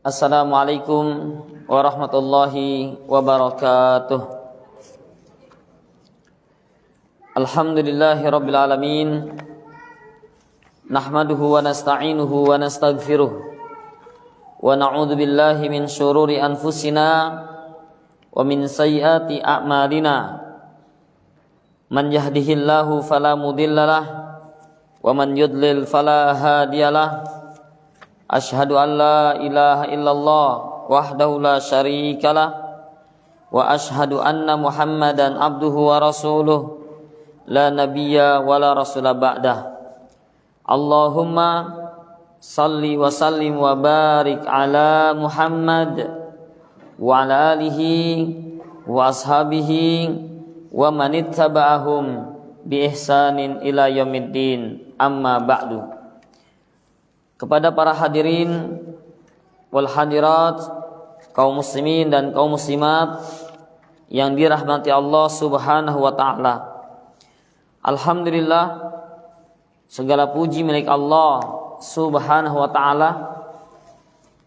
Assalamualaikum warahmatullahi wabarakatuh. Alhamdulillahi rabbil alamin. Nahmaduhu wa nasta'inuhu wa nastaghfiruh. Wa na'udzu billahi min syururi anfusina wa min sayyiati a'malina. Man yahdihillahu fala mudhillalah wa man yudlil fala hadiyalah. Asyhadu an la ilaha illallah wahdahu la syarikalah wa asyhadu anna Muhammadan abduhu wa rasuluh la nabiyya wa la rasula ba'dah. Allahumma salli wa sallim wa barik ala Muhammad wa ala alihi wa ashabihi wa man ittaba'ahum bi ihsanin ila yaumiddin. Amma ba'du. Kepada para hadirin wal hadirat, kaum muslimin dan kaum muslimat yang dirahmati Allah Subhanahu wa taala. Alhamdulillah, segala puji milik Allah Subhanahu wa taala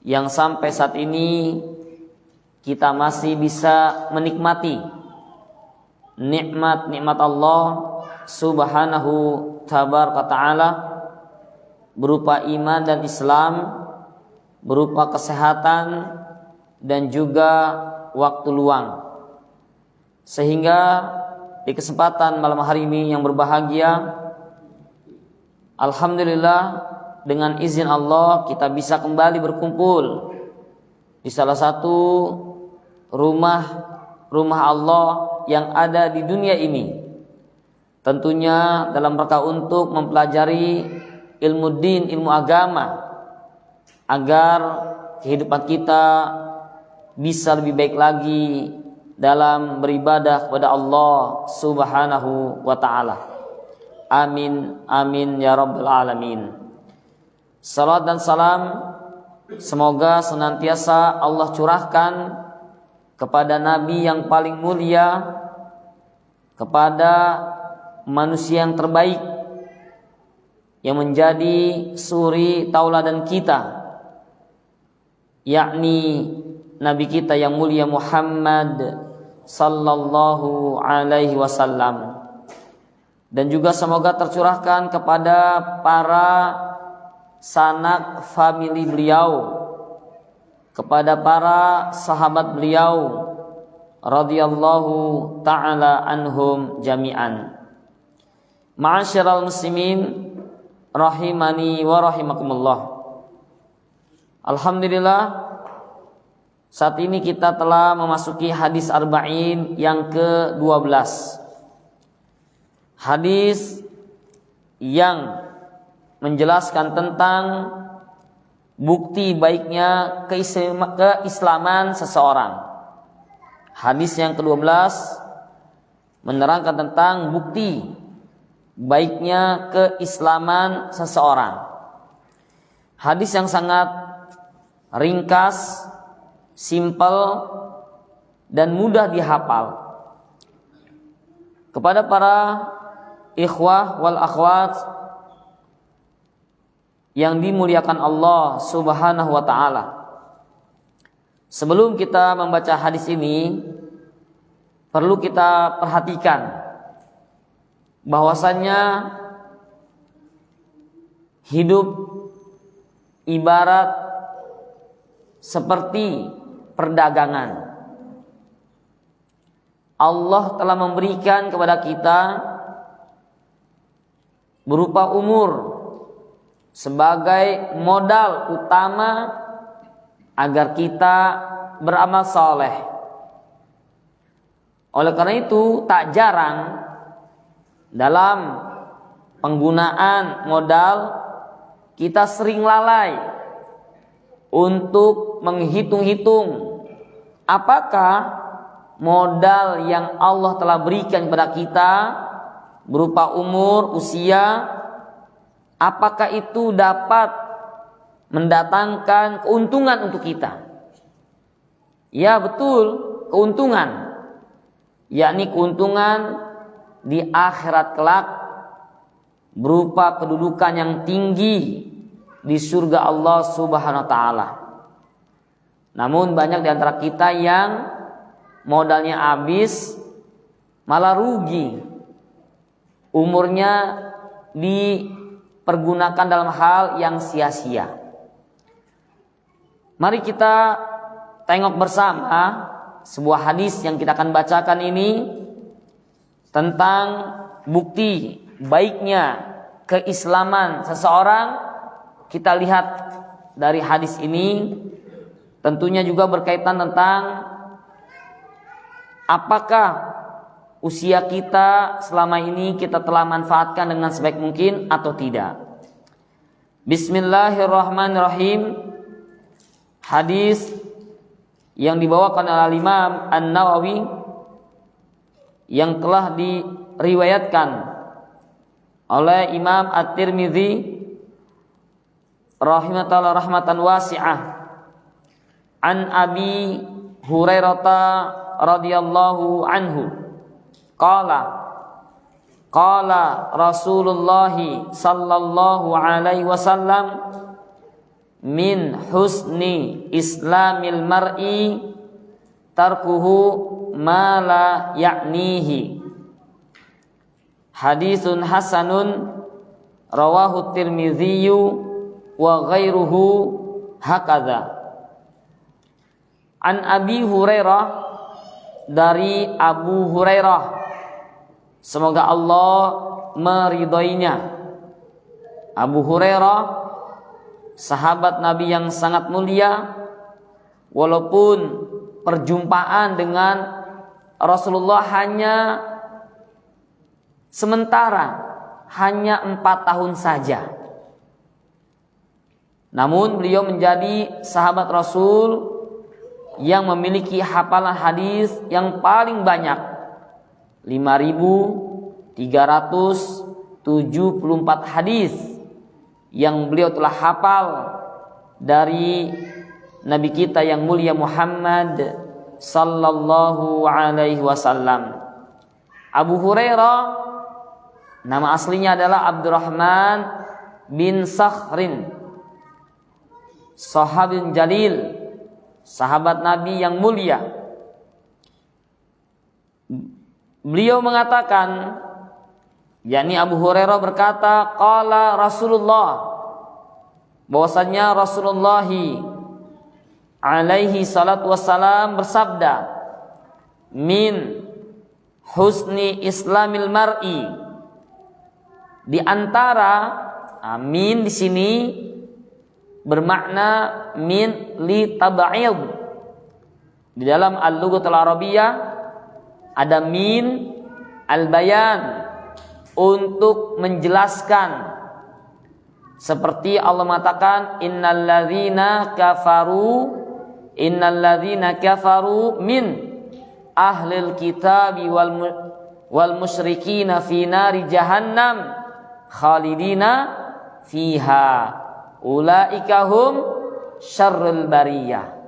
yang sampai saat ini kita masih bisa menikmati nikmat Allah Subhanahu tabaraka taala berupa iman dan Islam, berupa kesehatan dan juga waktu luang. Sehingga di kesempatan malam hari ini yang berbahagia, alhamdulillah dengan izin Allah kita bisa kembali berkumpul di salah satu rumah Allah yang ada di dunia ini. Tentunya dalam rangka untuk mempelajari ilmu din, ilmu agama, agar kehidupan kita bisa lebih baik lagi dalam beribadah kepada Allah Subhanahu wa ta'ala. Amin, amin ya rabbal alamin. Salat dan salam semoga senantiasa Allah curahkan kepada Nabi yang paling mulia, kepada manusia yang terbaik, yang menjadi suri tauladan kita, yakni Nabi kita yang mulia Muhammad sallallahu alaihi wasallam. Dan juga semoga tercurahkan kepada para sanak famili beliau, kepada para sahabat beliau radhiyallahu ta'ala anhum jami'an. Ma'asyiral muslimin rahimani wa rahimakumullah. Alhamdulillah, saat ini kita telah memasuki hadis arba'in yang ke-12. Hadis yang menjelaskan tentang bukti baiknya keislaman seseorang. Hadis yang ke-12 menerangkan tentang bukti baiknya keislaman seseorang. Hadis yang sangat ringkas, simpel, dan mudah dihafal. Kepada para ikhwah wal akhwat yang dimuliakan Allah Subhanahu wa ta'ala, sebelum kita membaca hadis ini, perlu kita perhatikan bahwasannya hidup ibarat seperti perdagangan. Allah telah memberikan kepada kita berupa umur sebagai modal utama agar kita beramal saleh. Oleh karena itu tak jarang dalam penggunaan modal kita sering lalai untuk menghitung-hitung apakah modal yang Allah telah berikan kepada kita berupa umur, usia, apakah itu dapat mendatangkan keuntungan untuk kita. Ya betul, keuntungan, yakni keuntungan di akhirat kelak berupa kedudukan yang tinggi di surga Allah Subhanahu wa taala. Namun banyak di antara kita yang modalnya habis malah rugi. Umurnya dipergunakan dalam hal yang sia-sia. Mari kita tengok bersama sebuah hadis yang kita akan bacakan ini tentang bukti baiknya keislaman seseorang. Kita lihat dari hadis ini tentunya juga berkaitan tentang apakah usia kita selama ini kita telah manfaatkan dengan sebaik mungkin atau tidak. Bismillahirrahmanirrahim. Hadis yang dibawakan oleh Imam An-Nawawi yang telah diriwayatkan oleh Imam At-Tirmidzi rahimahullah rahmatan wasi'ah an Abi Hurairah radhiyallahu anhu qala Rasulullah sallallahu alaihi wasallam min husni islamil mar'i tarkuhu ma la ya'nihi. Hadisun hasanun rawahu Tirmidzi wa ghairuhu hakadha. An Abi Hurairah, dari Abu Hurairah, semoga Allah meridhoinya. Abu Hurairah sahabat Nabi yang sangat mulia, walaupun perjumpaan dengan Rasulullah hanya sementara, hanya 4 tahun saja. Namun beliau menjadi sahabat Rasul yang memiliki hafalan hadis yang paling banyak, 5.374 hadis yang beliau telah hafal dari Nabi kita yang mulia Muhammad sallallahu alaihi wasallam. Abu Hurairah nama aslinya adalah Abdurrahman bin Sakhrin, sahabin jalil, sahabat Nabi yang mulia. Beliau mengatakan, yakni Abu Hurairah berkata, qala Rasulullah, bahwasanya Rasulullah alaihi salatu wassalam bersabda, min husni islamil mar'i, di antara min di sini bermakna min li tab'id. Di dalam al-lughatul arabiyyah ada min al-bayan, untuk menjelaskan, seperti Allah mengatakan innalladzina kafaru min ahlil kitabi wal musyrikina fi nari jahannam khalidina fiha ulaika hum syarrul bariyah.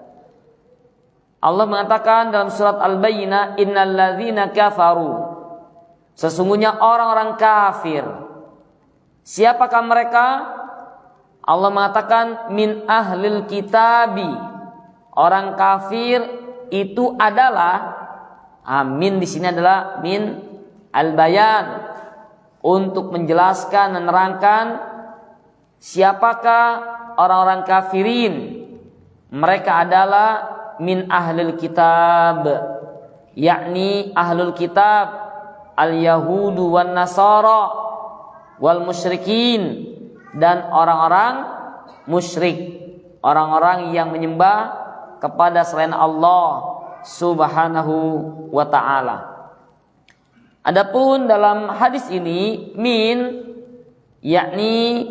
Allah mengatakan dalam surat Al-Bayyinah, innalladzina kafaru, sesungguhnya orang-orang kafir. Siapakah mereka? Allah mengatakan min ahlil kitabi, orang kafir itu adalah, amin di sini adalah min al-bayan, untuk menjelaskan, menerangkan siapakah orang-orang kafirin. Mereka adalah min ahlil kitab, yakni ahlul kitab, al-yahudu wan nasara wal musyrikin, dan orang-orang musyrik, orang-orang yang menyembah kepada selain Allah subhanahu wa ta'ala. Adapun dalam hadis ini min yakni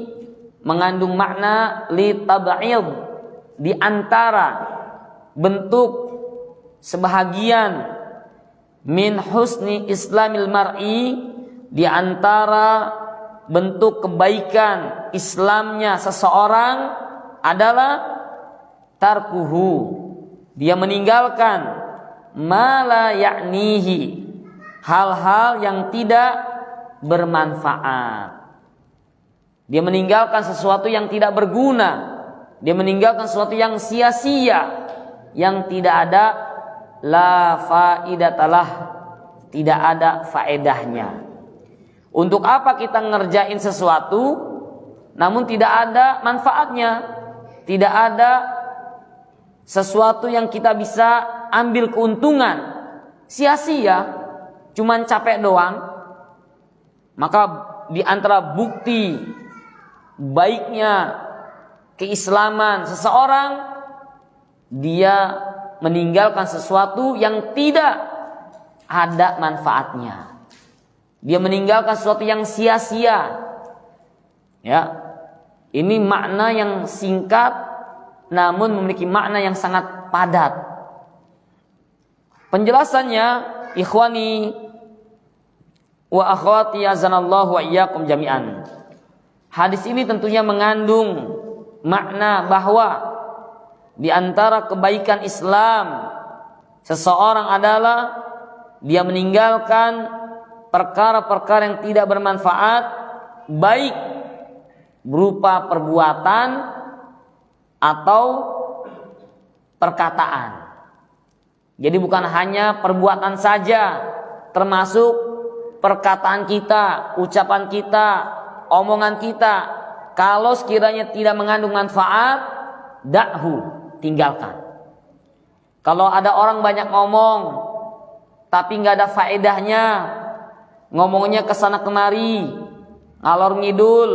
mengandung makna li tab'id, di antara bentuk sebahagian min husni islamil mar'i, di antara bentuk kebaikan Islamnya seseorang adalah tarkuhu, dia meninggalkan ma la ya'nihi, hal-hal yang tidak bermanfaat. Dia meninggalkan sesuatu yang tidak berguna, dia meninggalkan sesuatu yang sia-sia. yang tidak ada la faidatalah, tidak ada faedahnya. Untuk apa kita ngerjain sesuatu namun tidak ada manfaatnya, tidak ada sesuatu yang kita bisa ambil keuntungan, sia-sia, cuman capek doang. Maka di antara bukti baiknya keislaman seseorang, dia meninggalkan sesuatu yang tidak ada manfaatnya. Dia meninggalkan sesuatu yang sia-sia. Ya. Ini makna yang singkat namun memiliki makna yang sangat padat. Penjelasannya, ikhwani wa akhwati azanallahu wa iyyakum jami'an. Hadis ini tentunya mengandung makna bahwa di antara kebaikan Islam seseorang adalah dia meninggalkan perkara-perkara yang tidak bermanfaat, baik berupa perbuatan atau perkataan. Jadi bukan hanya perbuatan saja, termasuk perkataan kita, ucapan kita, omongan kita. Kalau sekiranya tidak mengandung manfaat, da'hu, tinggalkan. Kalau ada orang banyak ngomong tapi nggak ada faedahnya, ngomongnya kesana kemari, ngalor ngidul,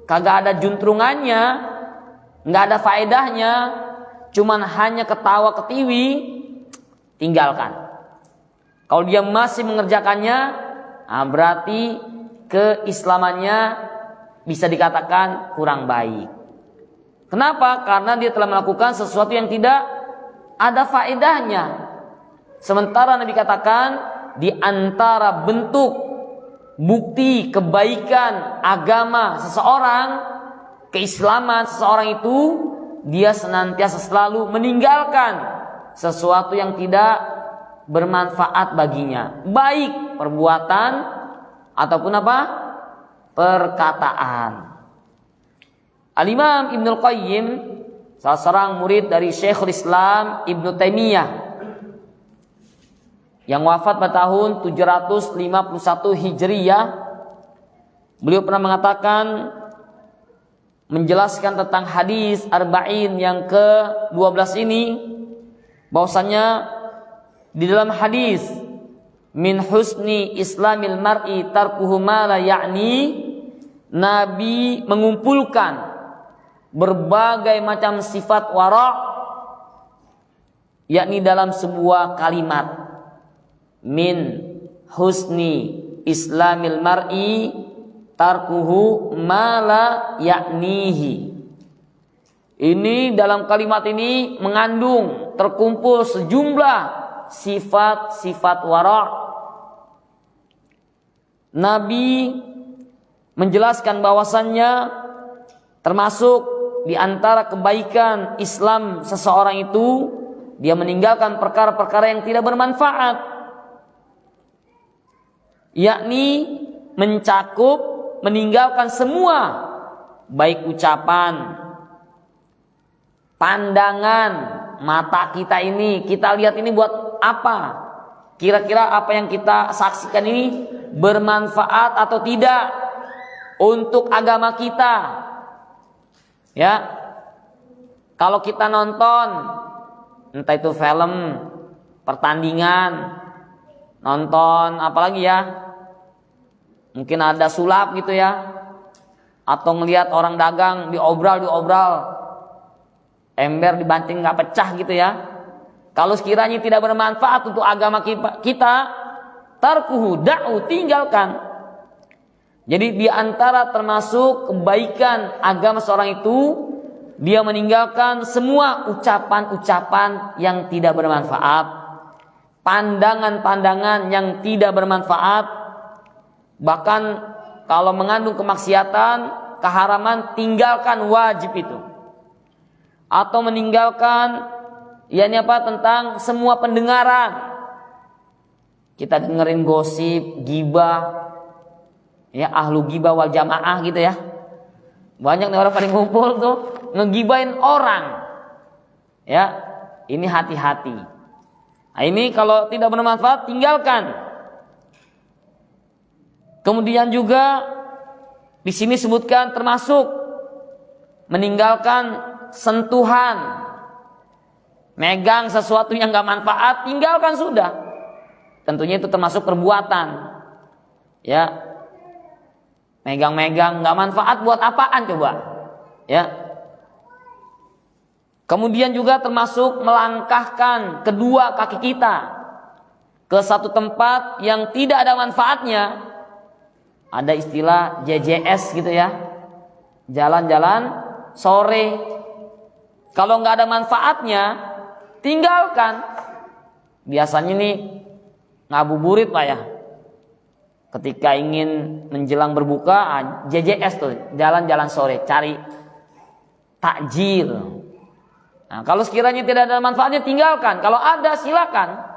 kagak ada juntrungannya, nggak ada faedahnya, cuman hanya ketawa ketiwi, tinggalkan. Kalau dia masih mengerjakannya, berarti keislamannya bisa dikatakan kurang baik. Kenapa? Karena dia telah melakukan sesuatu yang tidak ada faedahnya. Sementara Nabi katakan, di antara bentuk bukti kebaikan agama seseorang, keislaman seseorang itu, dia senantiasa selalu meninggalkan sesuatu yang tidak bermanfaat baginya, baik perbuatan ataupun apa? Perkataan. Al-Imam Ibnul Qayyim, salah seorang murid dari Syekhul Islam Ibnu Taimiyah yang wafat pada tahun 751 Hijriyah, beliau pernah mengatakan, menjelaskan tentang hadis Arba'in yang ke-12 ini, bahwasanya di dalam hadis min husni islamil mar'i tarkuhu ma la ya'ni, Nabi mengumpulkan berbagai macam sifat wara', yakni dalam sebuah kalimat, min husni islamil mar'i tarkuhu ma la ya'nihi. Ini dalam kalimat ini mengandung, terkumpul sejumlah sifat-sifat wara'. Nabi menjelaskan bahwasannya termasuk di antara kebaikan Islam seseorang itu, dia meninggalkan perkara-perkara yang tidak bermanfaat, yakni mencakup meninggalkan semua, baik ucapan, pandangan mata kita ini, kita lihat ini buat apa? Kira-kira apa yang kita saksikan ini bermanfaat atau tidak untuk agama kita? Ya, kalau kita nonton, entah itu film, pertandingan, nonton apalagi ya, mungkin ada sulap gitu ya, atau ngelihat orang dagang diobral, ember dibanting nggak pecah gitu ya. Kalau sekiranya tidak bermanfaat untuk agama kita, tarkuhu da'u, tinggalkan. Jadi di antara termasuk kebaikan agama seorang itu, dia meninggalkan semua ucapan-ucapan yang tidak bermanfaat, pandangan-pandangan yang tidak bermanfaat, bahkan kalau mengandung kemaksiatan, keharaman, tinggalkan, wajib itu. Atau meninggalkan, yakni apa, tentang semua pendengaran. Kita dengerin gosip, gibah, ya, ahlu gibah wal jamaah gitu ya. Banyak nih orang pada ngumpul tuh ngegibahin orang. Ya, Ini hati-hati. Nah, ini kalau tidak bermanfaat tinggalkan. Kemudian juga di sini sebutkan termasuk meninggalkan sentuhan, megang sesuatu yang nggak manfaat, tinggalkan sudah. Tentunya itu termasuk perbuatan. Ya, megang-megang nggak manfaat buat apaan coba? Ya. Kemudian juga termasuk melangkahkan kedua kaki kita ke satu tempat yang tidak ada manfaatnya. Ada istilah JJS gitu ya, jalan-jalan sore. Kalau nggak ada manfaatnya, tinggalkan. Biasanya nih ngabuburit Pak ya. Ketika ingin menjelang berbuka, JJS tuh, jalan-jalan sore, cari takjil. Nah, kalau sekiranya tidak ada manfaatnya, tinggalkan. Kalau ada, silakan.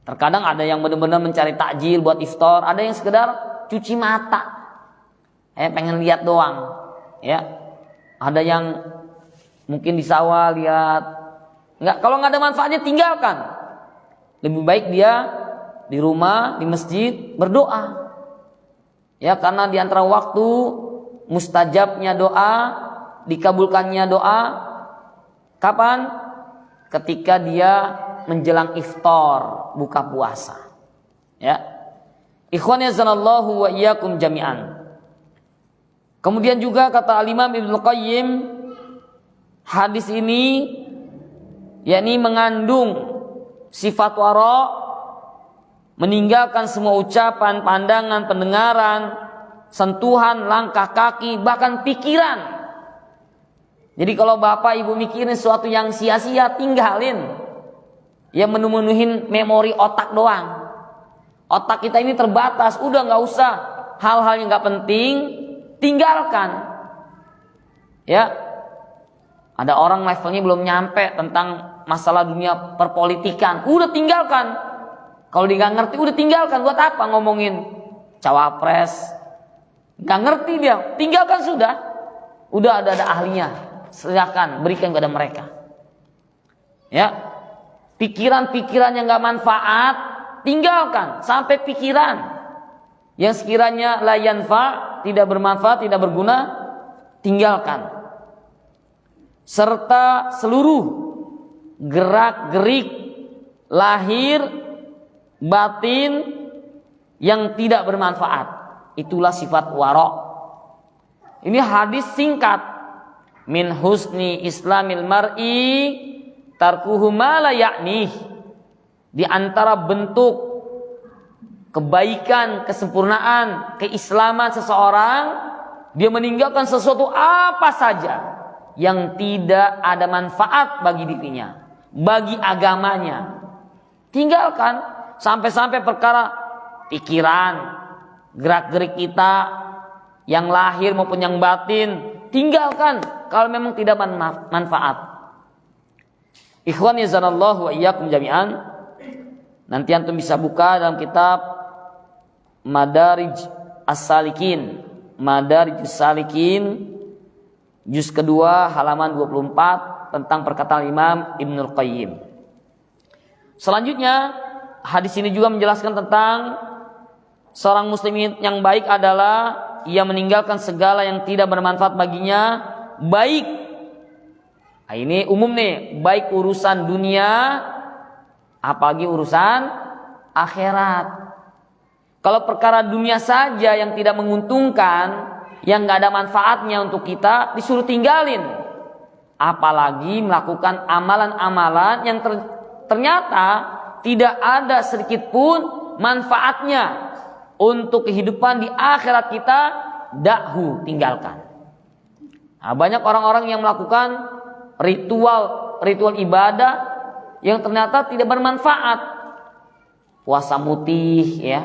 Terkadang ada yang benar-benar mencari takjil buat iftar, ada yang sekedar cuci mata, pengen lihat doang. Ya, ada yang mungkin di sawah lihat. Kalau nggak ada manfaatnya, tinggalkan. Lebih baik dia di rumah, di masjid berdoa. Ya, karena di antara waktu mustajabnya doa, dikabulkannya doa, kapan? Ketika dia menjelang iftar, buka puasa. Ya. Ikhwan yazanallahu wa iyyakum jami'an. Kemudian juga kata Al-Imam Ibnu Qayyim, hadis ini yakni mengandung sifat wara, meninggalkan semua ucapan, pandangan, pendengaran, sentuhan, langkah kaki, bahkan pikiran. Jadi kalau bapak ibu mikirin sesuatu yang sia-sia, tinggalin. Yang memenuhin memori otak doang. Otak kita ini terbatas, udah nggak usah hal-hal yang nggak penting, tinggalkan. Ya, ada orang levelnya belum nyampe tentang masalah dunia perpolitikan, udah tinggalkan. Kalau dia nggak ngerti, udah tinggalkan. Buat apa ngomongin cawapres? Nggak ngerti dia, tinggalkan sudah. Udah ada ahlinya. Silakan berikan kepada mereka. Ya, pikiran-pikiran yang nggak manfaat tinggalkan. Sampai pikiran yang sekiranya la yanfa, tidak bermanfaat, tidak berguna, tinggalkan. Serta seluruh gerak-gerik lahir batin yang tidak bermanfaat. Itulah sifat wara. Ini hadis singkat. Min husni islamil mar'i tarkuhu ma la ya'nih. Di antara bentuk kebaikan, kesempurnaan, keislaman seseorang, dia meninggalkan sesuatu apa saja yang tidak ada manfaat bagi dirinya, bagi agamanya. Tinggalkan. Sampai-sampai perkara pikiran, gerak-gerik kita yang lahir maupun yang batin, tinggalkan kalau memang tidak manfaat. Ikhwan yazanallahu wa iyyakum jami'an. Nanti antum bisa buka dalam kitab Madarij As-Salikin, Madarij As-Salikin juz kedua halaman 24 tentang perkataan Imam Ibnul Qayyim. Selanjutnya hadis ini juga menjelaskan tentang seorang muslim yang baik adalah ia meninggalkan segala yang tidak bermanfaat baginya, baik, nah ini umum nih, baik urusan dunia apalagi urusan akhirat. Kalau perkara dunia saja yang tidak menguntungkan, yang gak ada manfaatnya untuk kita, disuruh tinggalin. Apalagi melakukan amalan-amalan yang ternyata tidak ada sedikit pun manfaatnya untuk kehidupan di akhirat kita, dakhu, tinggalkan. Nah, banyak orang-orang yang melakukan ritual ibadah yang ternyata tidak bermanfaat. Puasa mutih ya,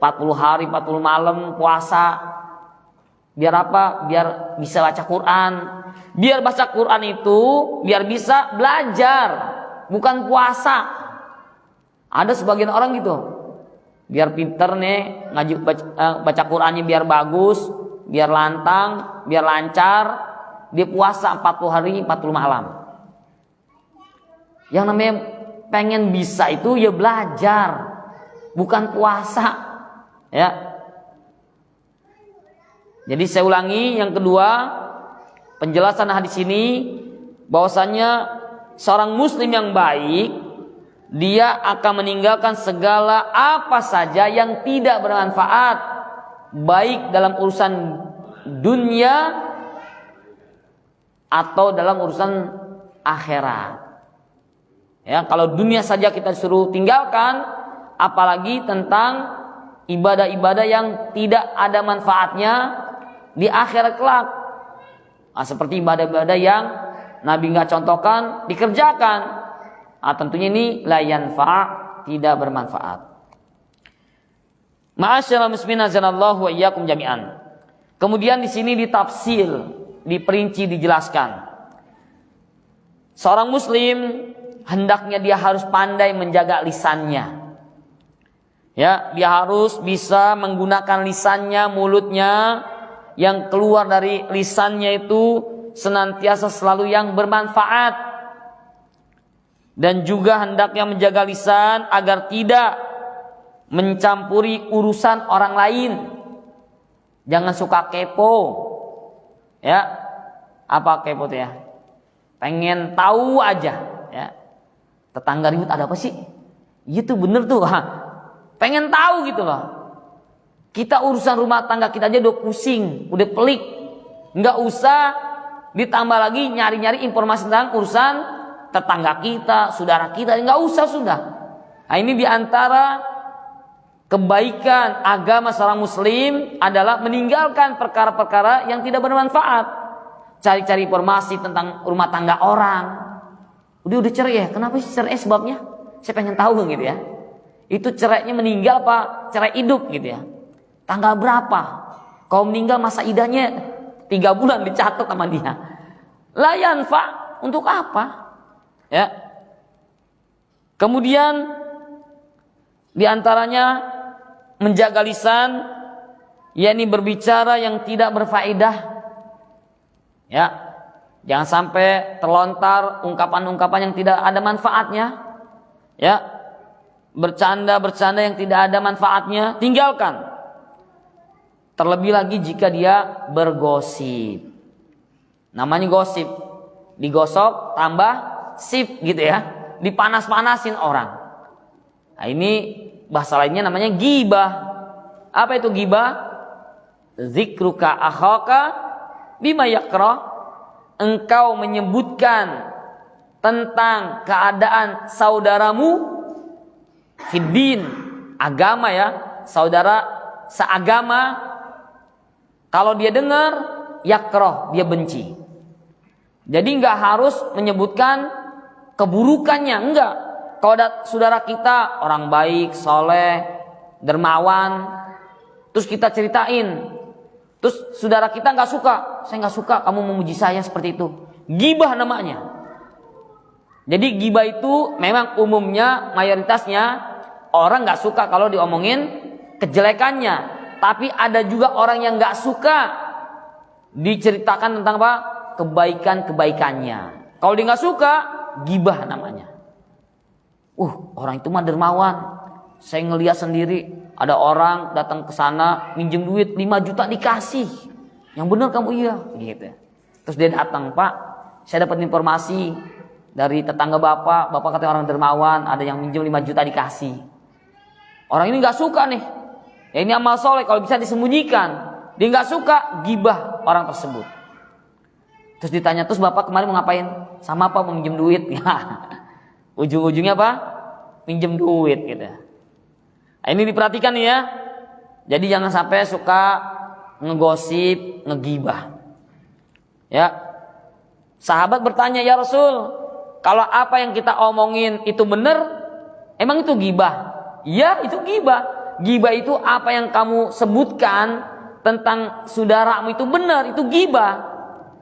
40 hari 40 malam puasa. Biar apa? Biar bisa baca Quran. Biar baca Quran itu biar bisa belajar, bukan puasa. Ada sebagian orang gitu. Biar pinter nih ngaji baca Qurannya biar bagus, biar lantang, biar lancar. Dia puasa 40 hari 40 malam. Yang namanya pengen bisa itu ya belajar, bukan puasa. Ya. Jadi saya ulangi, yang kedua, penjelasan hadis ini bahwasanya seorang muslim yang baik, dia akan meninggalkan segala apa saja yang tidak bermanfaat, baik dalam urusan dunia atau dalam urusan akhirat. Ya, kalau dunia saja kita disuruh tinggalkan, apalagi tentang ibadah-ibadah yang tidak ada manfaatnya di akhirat kelak. Nah, seperti ibadah-ibadah yang Nabi nggak contohkan dikerjakan. Tentunya ini la yanfa', tidak bermanfaat. Ma'asyiral muslimin azanallahu wa iyyakum jami'an. Kemudian di sini ditafsir, diperinci, dijelaskan. Seorang muslim hendaknya dia harus pandai menjaga lisannya. Ya, dia harus bisa menggunakan lisannya, mulutnya, yang keluar dari lisannya itu senantiasa selalu yang bermanfaat. Dan juga hendaknya menjaga lisan agar tidak mencampuri urusan orang lain. Jangan suka kepo. Ya. Apa kepo itu ya? Pengen tahu aja, ya. Tetangga ribut ada apa sih? Itu bener tuh. Pengen tahu gitu loh. Kita urusan rumah tangga kita aja udah pusing, udah pelik. Nggak usah ditambah lagi nyari-nyari informasi tentang urusan tetangga kita, saudara kita. Nggak usah sudah. Nah, ini diantara kebaikan agama seorang muslim adalah meninggalkan perkara-perkara yang tidak bermanfaat. Cari-cari informasi tentang rumah tangga orang. Udah cerai ya? Kenapa sih cerai sebabnya? Saya pengen tahu gitu ya. Itu cerainya meninggal apa cerai hidup gitu ya? Tanggal berapa? Kalau meninggal masa idahnya 3 bulan dicatat sama dia. La yanfa, untuk apa? Ya. Kemudian diantaranya menjaga lisan, yakni berbicara yang tidak berfaedah. Ya. Jangan sampai terlontar ungkapan-ungkapan yang tidak ada manfaatnya. Ya. Bercanda-bercanda yang tidak ada manfaatnya, tinggalkan. Terlebih lagi jika dia bergosip. Namanya gosip. Digosok tambah sip gitu ya. Dipanas-panasin orang. Nah, ini bahasa lainnya namanya ghibah. Apa itu ghibah? Zikruka akhaka bima yakrah. Engkau menyebutkan tentang keadaan saudaramu fiddin, agama ya, saudara seagama. Kalau dia dengar, yakroh, dia benci. Jadi nggak harus menyebutkan keburukannya, enggak. Kalau ada saudara kita orang baik, soleh, dermawan, terus kita ceritain, terus saudara kita nggak suka, saya nggak suka kamu memuji saya seperti itu. Ghibah namanya. Jadi ghibah itu memang umumnya mayoritasnya orang nggak suka kalau diomongin kejelekannya. Tapi ada juga orang yang gak suka diceritakan tentang apa? Kebaikan-kebaikannya. Kalau dia gak suka, ghibah namanya. Orang itu mah dermawan. Saya ngelihat sendiri, ada orang datang ke sana minjem duit 5 juta dikasih. Yang benar kamu iya, gitu. Terus dia datang, Pak, saya dapat informasi dari tetangga bapak katanya orang dermawan, ada yang minjem 5 juta dikasih. Orang ini gak suka nih. Ya, ini amal soleh, kalau bisa disembunyikan. Dia nggak suka, ghibah orang tersebut. Terus ditanya, terus bapak kemarin mau ngapain? Sama apa, mau minjem duit? Ujung-ujungnya apa? Minjem duit gitu. Nah, ini diperhatikan nih ya. Jadi jangan sampai suka ngegosip, ngegibah. Ya. Sahabat bertanya, ya Rasul, kalau apa yang kita omongin itu benar, emang itu gibah? Ya, itu gibah. Gibah itu apa yang kamu sebutkan tentang saudaramu itu benar, itu gibah.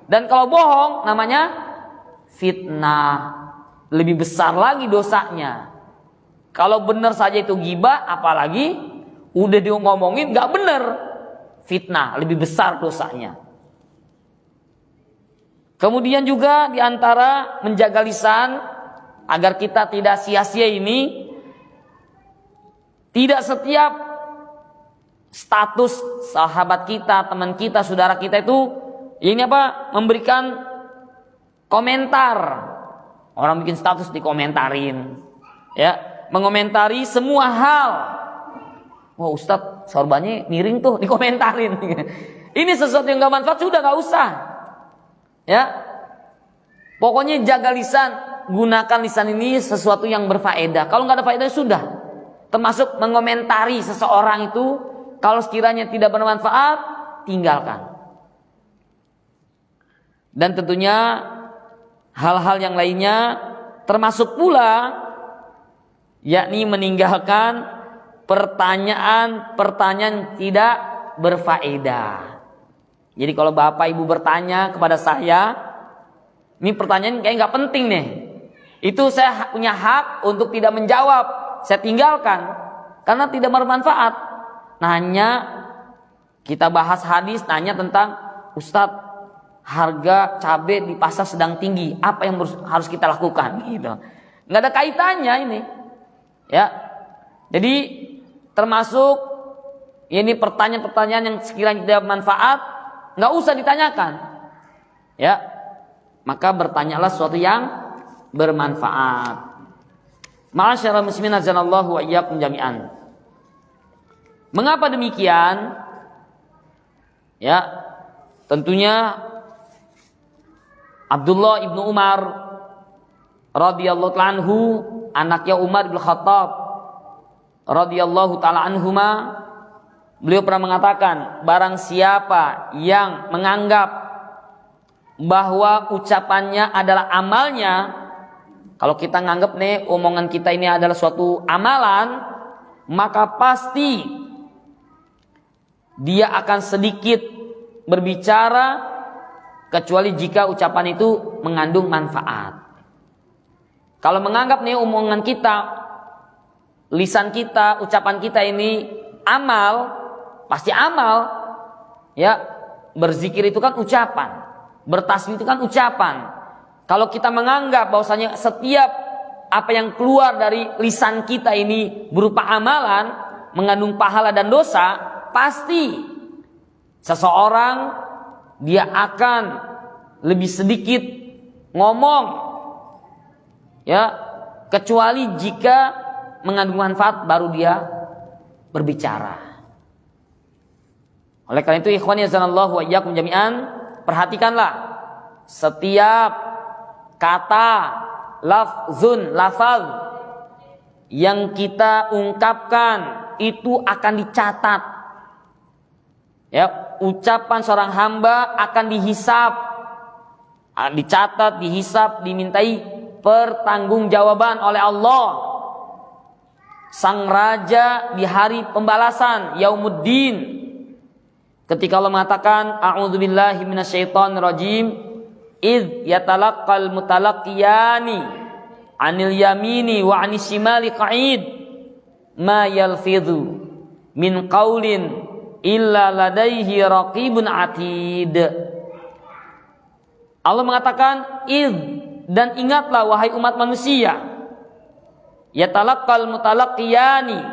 Dan kalau bohong namanya fitnah. Lebih besar lagi dosanya. Kalau benar saja itu gibah, apalagi udah ngomongin gak benar, fitnah, lebih besar dosanya. Kemudian juga diantara menjaga lisan agar kita tidak sia-sia ini, tidak setiap status sahabat kita, teman kita, saudara kita itu ini memberikan komentar. Orang bikin status dikomentarin, ya, mengomentari semua hal. Wah, Ustadz sorbannya miring tuh, dikomentarin. Ini sesuatu yang gak manfaat, sudah gak usah. Ya, pokoknya jaga lisan, gunakan lisan ini sesuatu yang berfaedah. Kalau nggak ada faedah sudah. Termasuk mengomentari seseorang itu, kalau sekiranya tidak bermanfaat, tinggalkan. Dan tentunya hal-hal yang lainnya termasuk pula, yakni meninggalkan pertanyaan-pertanyaan tidak berfaedah. Jadi kalau bapak ibu bertanya kepada saya, ini pertanyaan kayak nggak penting nih, itu saya punya hak untuk tidak menjawab, saya tinggalkan karena tidak bermanfaat. Nanya, kita bahas hadis, nanya tentang Ustadz, harga cabai di pasar sedang tinggi, apa yang harus kita lakukan? Gitu, nggak ada kaitannya ini, ya. Jadi termasuk ini pertanyaan-pertanyaan yang sekiranya tidak bermanfaat, nggak usah ditanyakan, ya. Maka bertanyalah sesuatu yang bermanfaat. Ma'asyiral muslimin azanallahu wa iyyakum jami'an. Mengapa demikian? Ya, tentunya Abdullah ibnu Umar radhiyallahu ta'ala anhu, anaknya Umar bin Khattab radhiyallahu ta'ala anhuma, beliau pernah mengatakan, barang siapa yang menganggap bahwa ucapannya adalah amalnya, kalau kita nganggap nih omongan kita ini adalah suatu amalan, maka pasti dia akan sedikit berbicara kecuali jika ucapan itu mengandung manfaat. Kalau menganggap nih omongan kita, lisan kita, ucapan kita ini amal, pasti amal. Ya, berzikir itu kan ucapan, bertasbih itu kan ucapan. Kalau kita menganggap bahwasanya setiap apa yang keluar dari lisan kita ini berupa amalan, mengandung pahala dan dosa, pasti seseorang dia akan lebih sedikit ngomong, ya, kecuali jika mengandung manfaat baru dia berbicara. Oleh karena itu ikhwani azanallahu wa iyyakum jami'an, perhatikanlah setiap kata, lafaz yang kita ungkapkan itu akan dicatat. Ya, ucapan seorang hamba akan dihisab, dicatat, dihisab, dimintai pertanggungjawaban oleh Allah Sang Raja di hari pembalasan Yaumuddin. Ketika Allah mengatakan a'udzubillahi minasyaitonirrajim, id yatalaqqal mutalaqqiyani 'anil yamini wa 'anis shimali qa'id ma yalfidhu min qaulin illa ladaihi raqibun atid. Allah mengatakan id, dan ingatlah wahai umat manusia, yatalaqqal mutalaqqiyani,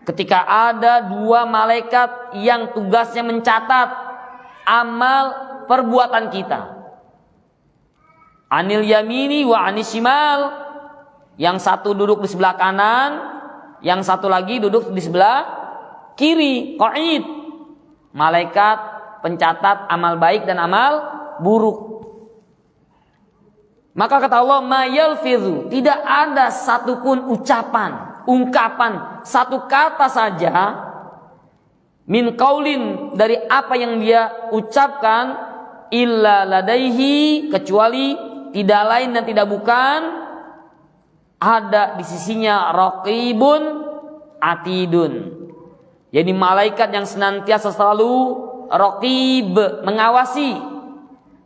ketika ada dua malaikat yang tugasnya mencatat amal perbuatan kita. Anil yamini wa anis shimal, yang satu duduk di sebelah kanan, yang satu lagi duduk di sebelah kiri, qaid, malaikat pencatat amal baik dan amal buruk. Maka kata Allah, ma yalfidhu, tidak ada satupun ucapan, ungkapan, satu kata saja, min qaulin, dari apa yang dia ucapkan, illa ladaihi, kecuali tidak lain dan tidak bukan ada di sisinya raqibun atidun. Jadi malaikat yang senantiasa selalu raqib, mengawasi,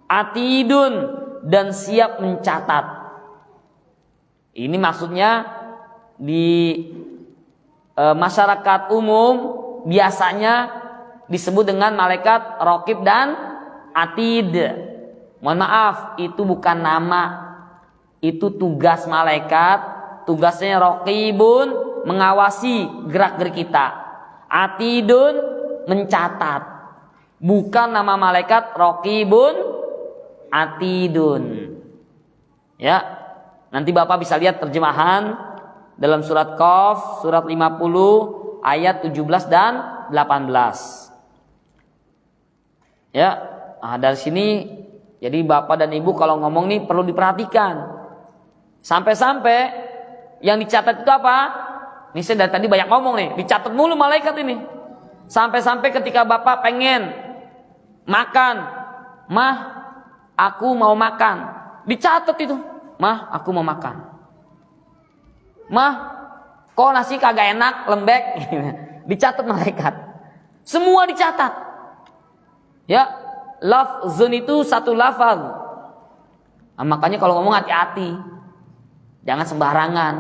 atidun, dan siap mencatat. Ini maksudnya di masyarakat umum biasanya disebut dengan malaikat raqib dan atid. Mohon maaf, itu bukan nama, Itu tugas malaikat, tugasnya raqibun, mengawasi gerak-gerik kita. Atidun, mencatat. Bukan nama malaikat raqibun, atidun. Ya, nanti Bapak bisa lihat terjemahan dalam surat Qaf, surat 50 ayat 17 dan 18. Ya, nah dari sini jadi Bapak dan Ibu kalau ngomong nih perlu diperhatikan. Sampai-sampai yang dicatat itu apa? Ini saya dari tadi banyak ngomong nih, dicatat mulu malaikat ini. Sampai-sampai ketika Bapak pengen makan, "Mah, aku mau makan." Dicatat itu, "Mah, aku mau makan." "Mah, kok nasi kagak enak, lembek." Dicatat malaikat. Semua dicatat. Ya, lafzun itu satu lafaz. Nah, makanya kalau ngomong hati-hati. Jangan sembarangan.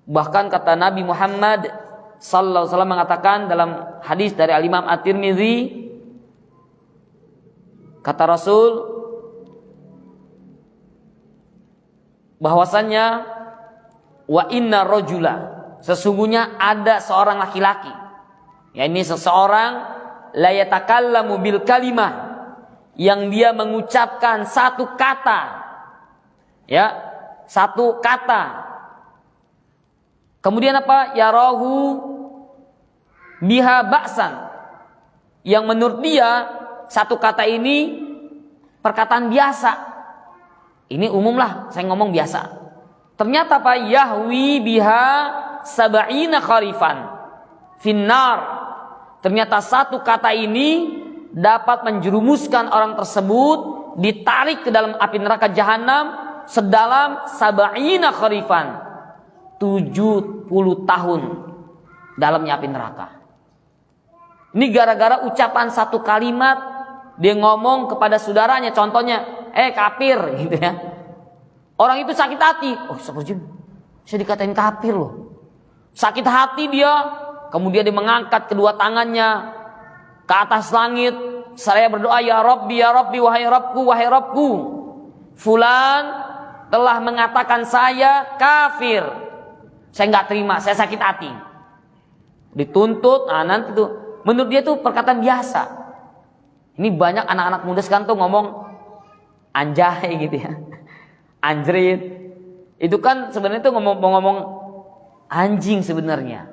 Bahkan kata Nabi Muhammad sallallahu alaihi wasallam mengatakan dalam hadis dari Al-Imam At-Tirmidzi, kata Rasul bahwasanya wa inna rajula, sesungguhnya ada seorang laki-laki, ya ini seseorang la yatakallamu bil kalimah, yang dia mengucapkan satu kata, ya satu kata, kemudian apa, yarahu biha ba'san, yang menurut dia satu kata ini perkataan biasa, ini umum lah saya ngomong biasa, ternyata apa, yahwi biha sab'ina kharifan finnar, ternyata satu kata ini dapat menjerumuskan orang tersebut, ditarik ke dalam api neraka jahanam sedalam sab'ina kharifan, 70 tahun dalamnya api neraka. Ini gara-gara ucapan satu kalimat, dia ngomong kepada saudaranya, contohnya, kafir gitu ya. Orang itu sakit hati, saya dikatain kafir loh. Sakit hati dia, kemudian dia mengangkat kedua tangannya ke atas langit, saya berdoa, ya Rabbi, wahai Rabbku, fulan telah mengatakan saya kafir, saya nggak terima, saya sakit hati. Dituntut, nanti tuh menurut dia tuh perkataan biasa. Ini banyak anak-anak muda sekarang tuh ngomong anjay gitu ya, anjrit. Itu kan sebenarnya tuh ngomong anjing sebenarnya,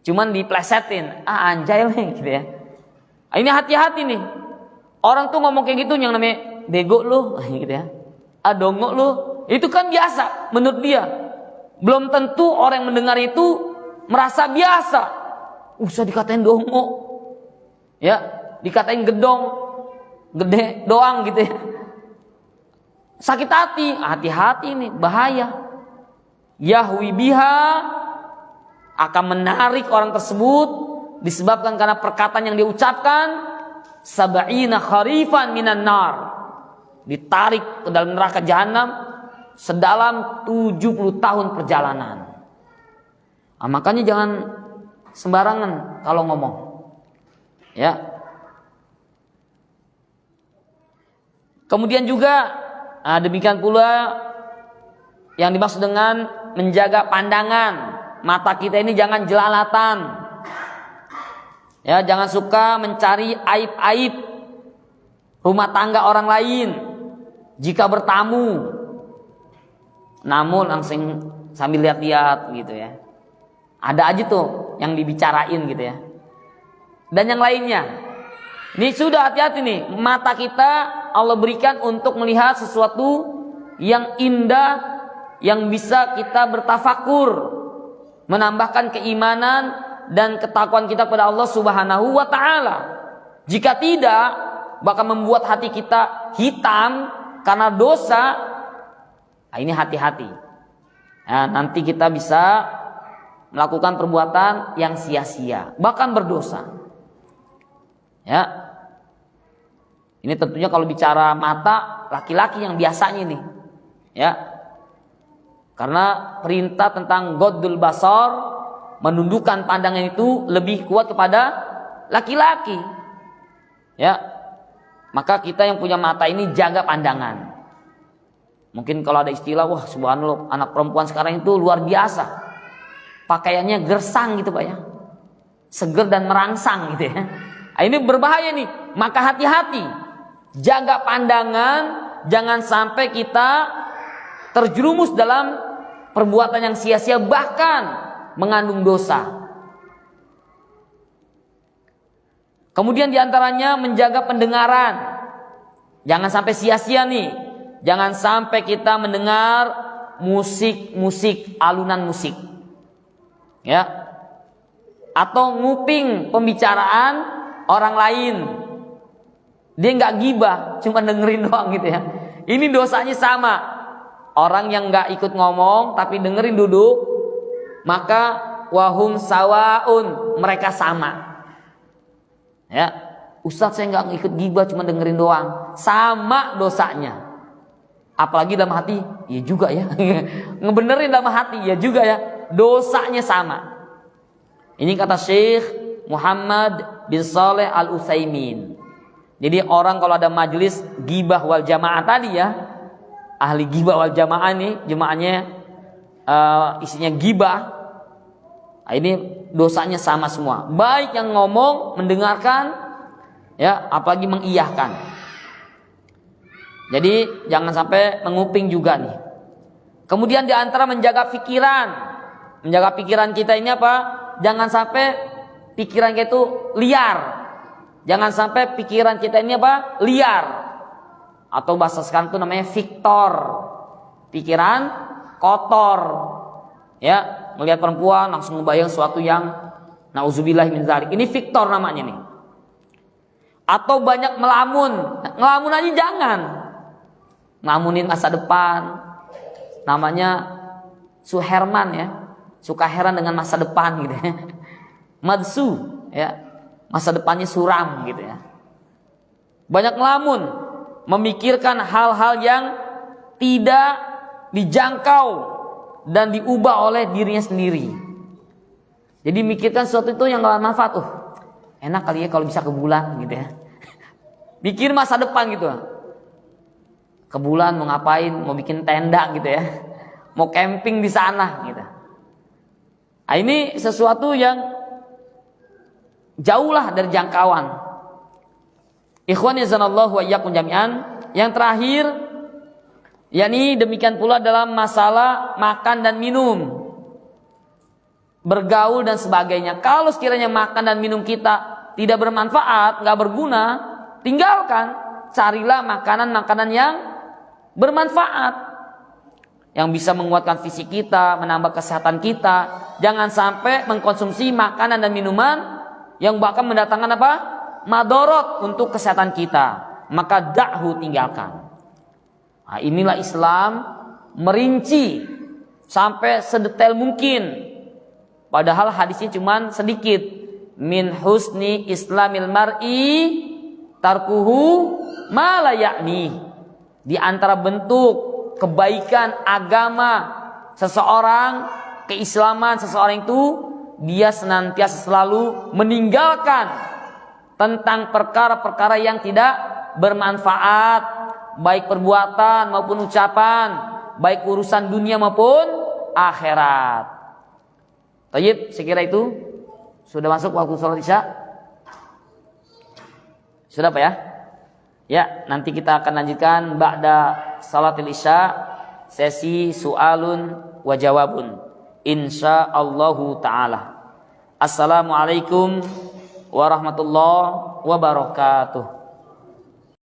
cuman diplesetin, anjay lah gitu ya. Ini hati-hati nih, orang tuh ngomong kayak gitu yang namanya bego lu gitu ya, dongo lu, itu kan biasa menurut dia. Belum tentu orang yang mendengar itu merasa biasa. Usah dikatain dongo, ya, dikatain gedong, gede doang gitu ya. Sakit hati, hati-hati nih, bahaya. Yahwi biha, akan menarik orang tersebut disebabkan karena perkataan yang diucapkan, sab'ina kharifan minan nar, ditarik ke dalam neraka jahanam sedalam 70 tahun perjalanan. Makanya jangan sembarangan kalau ngomong, ya. Kemudian juga demikian pula yang dimaksud dengan menjaga pandangan mata kita ini, jangan jelalatan, ya, jangan suka mencari aib-aib rumah tangga orang lain. Jika bertamu, namun langsung sambil lihat-lihat gitu ya. Ada aja tuh yang dibicarain gitu ya. Dan yang lainnya. Ini sudah hati-hati nih. Mata kita Allah berikan untuk melihat sesuatu yang indah, yang bisa kita bertafakur, menambahkan keimanan dan ketakwaan kita kepada Allah Subhanahu wa taala. Jika tidak, bakal membuat hati kita hitam karena dosa. Ini hati-hati. Nanti kita bisa melakukan perbuatan yang sia-sia, bahkan berdosa. Ya. Ini tentunya kalau bicara mata laki-laki yang biasanya nih. Ya. Karena perintah tentang ghaddul basar, menundukkan pandangan itu lebih kuat kepada laki-laki. Ya. Maka kita yang punya mata ini jaga pandangan. Mungkin kalau ada istilah, wah subhanallah, anak perempuan sekarang itu luar biasa. Pakaiannya gersang gitu Pak ya. Seger dan merangsang gitu ya. Nah, ini berbahaya nih. Maka hati-hati. Jaga pandangan, jangan sampai kita terjerumus dalam perbuatan yang sia-sia, bahkan mengandung dosa. Kemudian diantaranya menjaga pendengaran. Jangan sampai sia-sia nih. Jangan sampai kita mendengar musik-musik, alunan musik. Ya. Atau nguping pembicaraan orang lain. Dia nggak gibah, cuma dengerin doang gitu ya. Ini dosanya sama. Orang yang nggak ikut ngomong tapi dengerin duduk, maka wahum sawaun, mereka sama. Ya, Ustadz saya nggak ikut gibah, cuma dengerin doang, sama dosanya. Apalagi dalam hati, ya juga ya. Ngebenerin dalam hati, ya juga ya. Dosanya sama. Ini kata Syekh Muhammad bin Saleh Al-Utsaimin. Jadi orang kalau ada majelis gibah wal jamaah tadi ya, ahli gibah wal jamaah ini, jemaahnya isinya gibah. Nah, ini dosanya sama semua. Baik yang ngomong, mendengarkan, ya, apalagi mengiyahkan. Jadi jangan sampai menguping juga nih. Kemudian diantara menjaga pikiran. Menjaga pikiran kita ini apa? Jangan sampai pikiran kita itu liar. Jangan sampai pikiran kita ini apa? Liar. Atau bahasa sekarang itu namanya fiktor. Pikiran kotor. Ya, melihat perempuan langsung membayang sesuatu yang nauzubillah min dzalik. Ini fiktor namanya nih. Atau banyak melamun. Ngelamun aja jangan. Ngelamunin masa depan. Namanya Suherman ya. Suka heran dengan masa depan gitu ya. Madsu ya. Masa depannya suram gitu ya. Banyak ngelamun. Memikirkan hal-hal yang tidak dijangkau dan diubah oleh dirinya sendiri. Jadi mikirkan sesuatu itu yang gak manfaat. Enak kali ya kalau bisa ke bulan gitu ya. Mikir masa depan gitu. Ke bulan mau ngapain? Mau bikin tenda gitu ya. Mau camping di sana gitu. Nah, ini sesuatu yang jauhlah dari jangkauan. Ikhwan yazanallahu wa iyyakum jami'an. Yang terakhir, yakni demikian pula dalam masalah makan dan minum, bergaul dan sebagainya. Kalau sekiranya makan dan minum kita tidak bermanfaat, nggak berguna, tinggalkan. Carilah makanan-makanan yang bermanfaat, yang bisa menguatkan fisik kita, menambah kesehatan kita. Jangan sampai mengkonsumsi makanan dan minuman yang bahkan mendatangkan apa? Madorot untuk kesehatan kita. Maka da'hu, tinggalkan. Nah, inilah Islam merinci sampai sedetail mungkin. Padahal hadisnya cuma sedikit. Min husni islamil mar'i tarkuhu ma la ya'ni. Di antara bentuk kebaikan agama seseorang, keislaman seseorang itu, dia senantiasa selalu meninggalkan tentang perkara-perkara yang tidak bermanfaat, baik perbuatan maupun ucapan, baik urusan dunia maupun akhirat. Tayyib, sekira itu sudah masuk waktu sholat isya. Sudah Pak ya? Ya, nanti kita akan lanjutkan ba'da salatil isya, sesi su'alun wa jawabun, insyaallahu ta'ala. Assalamualaikum warahmatullahi wabarakatuh.